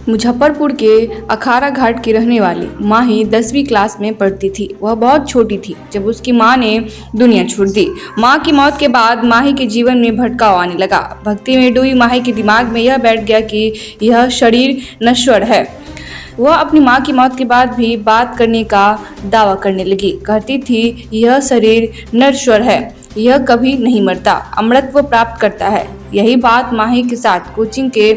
मुजफ्फरपुर के अखाड़ा घाट की रहने वाली माही 10वीं क्लास में पढ़ती थी। वह बहुत छोटी थी जब उसकी मां ने दुनिया छोड़ दी। मां की मौत के बाद माही के जीवन में भटकाव आने लगा। भक्ति में डूबी माही के दिमाग में यह बैठ गया कि यह शरीर नश्वर है। वह अपनी मां की मौत के बाद भी बात करने का दावा करने लगी। कहती थी, यह शरीर नश्वर है, यह कभी नहीं मरता, अमरत्व प्राप्त करता है। यही बात माही के साथ कोचिंग के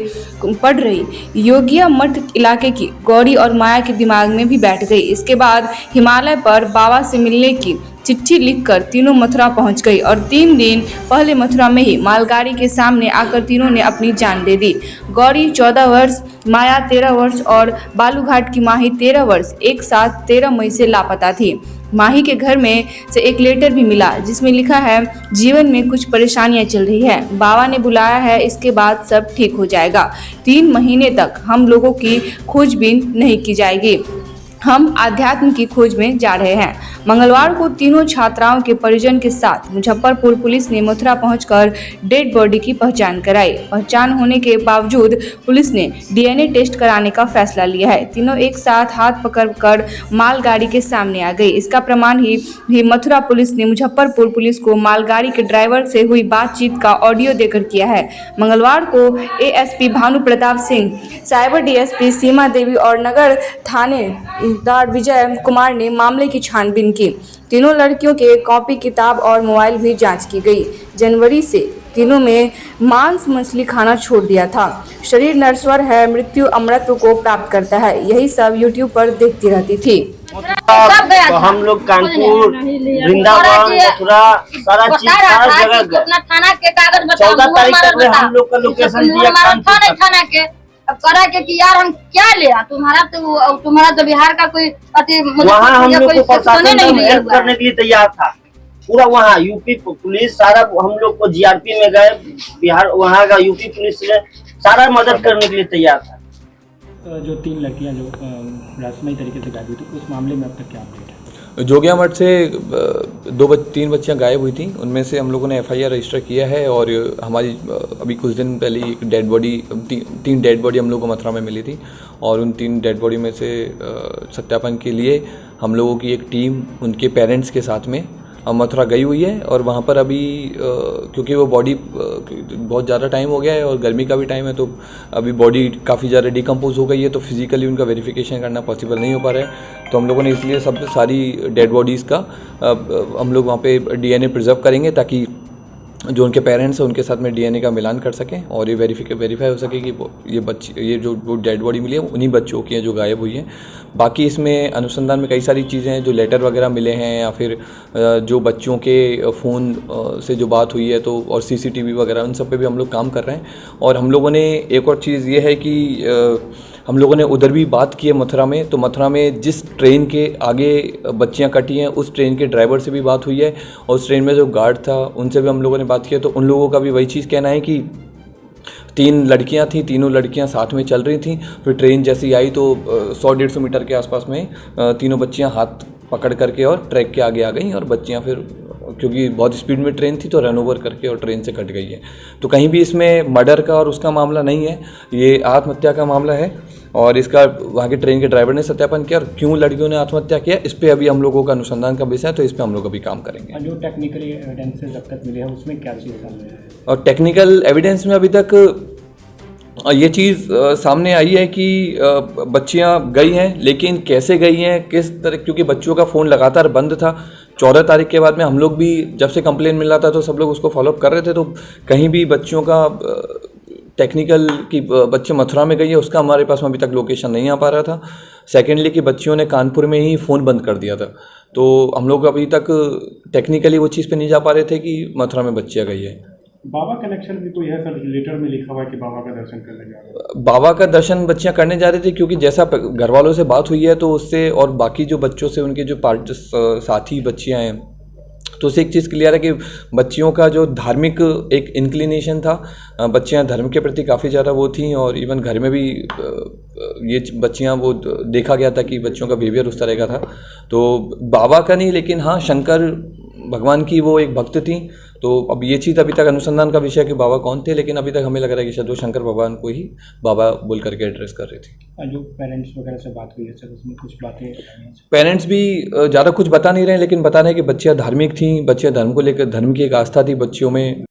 पढ़ रही योगिया मठ इलाके की गौरी और माया के दिमाग में भी बैठ गई। इसके बाद हिमालय पर बाबा से मिलने की चिट्ठी लिखकर तीनों मथुरा पहुंच गई और 3 दिन पहले मथुरा में ही मालगाड़ी के सामने आकर तीनों ने अपनी जान दे दी। गौरी 14 वर्ष, माया 13 वर्ष और बालूघाट की माही 13 वर्ष एक साथ 13 मई से लापता थी। माही के घर में से एक लेटर भी मिला जिसमें लिखा है, जीवन में कुछ परेशानियां चल रही है, बाबा ने बुलाया है, इसके बाद सब ठीक हो जाएगा। 3 महीने तक हम लोगों की खोजबीन नहीं की जाएगी, हम आध्यात्म की खोज में जा रहे हैं। मंगलवार को तीनों छात्राओं के परिजन के साथ मुजफ्फरपुर पुलिस ने मथुरा पहुंचकर डेड बॉडी की पहचान कराई। पहचान होने के बावजूद पुलिस ने डीएनए टेस्ट कराने का फैसला लिया है। तीनों एक साथ हाथ पकड़कर मालगाड़ी के सामने आ गई। इसका प्रमाण ही मथुरा पुलिस ने मुजफ्फरपुर पुलिस को मालगाड़ी के ड्राइवर से हुई बातचीत का ऑडियो देकर किया है। मंगलवार को ASP Bhanu Pratap Singh, cyber DSP Seema Devi और नगर थानेदार विजय कुमार ने मामले की छानबीन की। तीनों लड़कियों के कॉपी किताब और मोबाइल भी जांच की गई। जनवरी से तीनों में मांस मछली खाना छोड़ दिया था। शरीर नश्वर है, मृत्यु अमरत्व को प्राप्त करता है, यही सब यूट्यूब पर देखती रहती थी। तो हम लोग कानपुर, वृंदावन, मथुरा, सारा चीज सारा जगह गए। 14 तारीख तक में हम लोग का लोकेशन दिया थाना के। अब करा के कि यार हम क्या ले तुम्हारा तो बिहार का कोई वहाँ हम लोग को प्रशासन हेल्प करने के लिए तैयार था। पूरा वहाँ यूपी पुलिस सारा, हम लोग को जीआरपी में गए, बिहार वहाँ का यूपी पुलिस ने सारा मदद करने के लिए तैयार था। जो 3 लड़कियां जो रहस्यमयी तरीके से गायब हुई थी, उस मामले में अब तक क्या अपडेट है? जोगिया मठ से 3 बच्चियां गायब हुई थी। उनमें से हम लोगों ने एफआईआर रजिस्टर किया है और हमारी अभी कुछ दिन पहले एक डेड बॉडी, 3 डेड बॉडी हम लोग को मथुरा में मिली थी और उन 3 डेड बॉडी में से सत्यापन के लिए हम लोगों की एक टीम उनके पेरेंट्स के साथ में मथुरा गई हुई है। और वहाँ पर अभी क्योंकि वो बॉडी बहुत ज़्यादा टाइम हो गया है और गर्मी का भी टाइम है, तो अभी बॉडी काफ़ी ज़्यादा डिकम्पोज हो गई है, तो फिजिकली उनका वेरिफिकेशन करना पॉसिबल नहीं हो पा रहा है। तो हम लोगों ने इसलिए सारी डेड बॉडीज़ का हम लोग वहाँ पे डीएनए प्रिजर्व करेंगे ताकि जो उनके पेरेंट्स हैं उनके साथ में डीएनए का मिलान कर सकें और ये वेरीफाई हो सके कि ये जो डेड बॉडी मिली है उन्हीं बच्चों की है जो गायब हुई हैं। बाकी इसमें अनुसंधान में कई सारी चीज़ें हैं, जो लेटर वगैरह मिले हैं या फिर जो बच्चों के फ़ोन से जो बात हुई है तो और सीसीटीवी वगैरह उन सब पे भी हम लोग काम कर रहे हैं। और हम लोगों ने एक और चीज़ ये है कि हम लोगों ने उधर भी बात की है मथुरा में, तो मथुरा में जिस ट्रेन के आगे बच्चियां कटी हैं उस ट्रेन के ड्राइवर से भी बात हुई है और उस ट्रेन में जो गार्ड था उनसे भी हम लोगों ने बात की है। तो उन लोगों का भी वही चीज़ कहना है कि 3 लड़कियां थीं, तीनों लड़कियां साथ में चल रही थीं। फिर ट्रेन जैसी आई तो 100-150 मीटर के आसपास में तीनों बच्चियां हाथ पकड़ करके और ट्रैक के आगे आ गई और बच्चियां फिर क्योंकि बहुत स्पीड में ट्रेन थी तो रन ओवर करके और ट्रेन से कट गई है। तो कहीं भी इसमें मर्डर का और उसका मामला नहीं है, ये आत्महत्या का मामला है और इसका वहाँ के ट्रेन के ड्राइवर ने सत्यापन किया। और क्यों लड़कियों ने आत्महत्या किया इस पर अभी हम लोगों का अनुसंधान का विषय है, तो इस पर हम लोग अभी काम करेंगे। जो टेक्निकल एविडेंसेस अब तक मिले हैं उसमें क्या चीज़ सामने है? और टेक्निकल एविडेंस में अभी तक ये चीज़ सामने आई है कि बच्चियां गई हैं, लेकिन कैसे गई हैं, किस तरह, क्योंकि बच्चों का फ़ोन लगातार बंद था। 14 तारीख के बाद में हम लोग भी जब से कंप्लेन मिल रहा था तो सब लोग उसको फॉलोअप कर रहे थे, तो कहीं भी बच्चियों का टेक्निकल कि बच्चे मथुरा में गई है उसका हमारे पास में अभी तक लोकेशन नहीं आ पा रहा था। सेकेंडली कि बच्चियों ने कानपुर में ही फ़ोन बंद कर दिया था, तो हम लोग अभी तक टेक्निकली वो चीज़ पे नहीं जा पा रहे थे कि मथुरा में बच्चियाँ गई है। बाबा कनेक्शन भी कोई है सर? लेटर में लिखा हुआ है कि बाबा का दर्शन करने जा रहे हैं। बाबा का दर्शन बच्चियाँ करने जा रहे थे क्योंकि जैसा घर वालों से बात हुई है तो उससे और बाकी जो बच्चों से उनके जो साथी बच्चियाँ हैं तो उससे एक चीज़ क्लियर है कि बच्चियों का जो धार्मिक एक इंक्लिनेशन था, बच्चियाँ धर्म के प्रति काफ़ी ज़्यादा वो थी और इवन घर में भी ये बच्चियाँ वो देखा गया था कि बच्चों का बिहेवियर उस तरह का था। तो बाबा का नहीं, लेकिन हाँ शंकर भगवान की वो एक भक्त थी तो अब ये चीज़ अभी तक अनुसंधान का विषय है कि बाबा कौन थे, लेकिन अभी तक हमें लग रहा है कि शायद वो शंकर भगवान को ही बाबा बोल करके एड्रेस कर रही थी। जो पेरेंट्स वगैरह से बात हुई है सर, उसमें कुछ बातें पेरेंट्स भी ज़्यादा कुछ बता नहीं रहे हैं, लेकिन बता रहे हैं कि बच्चियाँ धार्मिक थी, बच्चियाँ धर्म को लेकर, धर्म की एक आस्था थी बच्चियों में।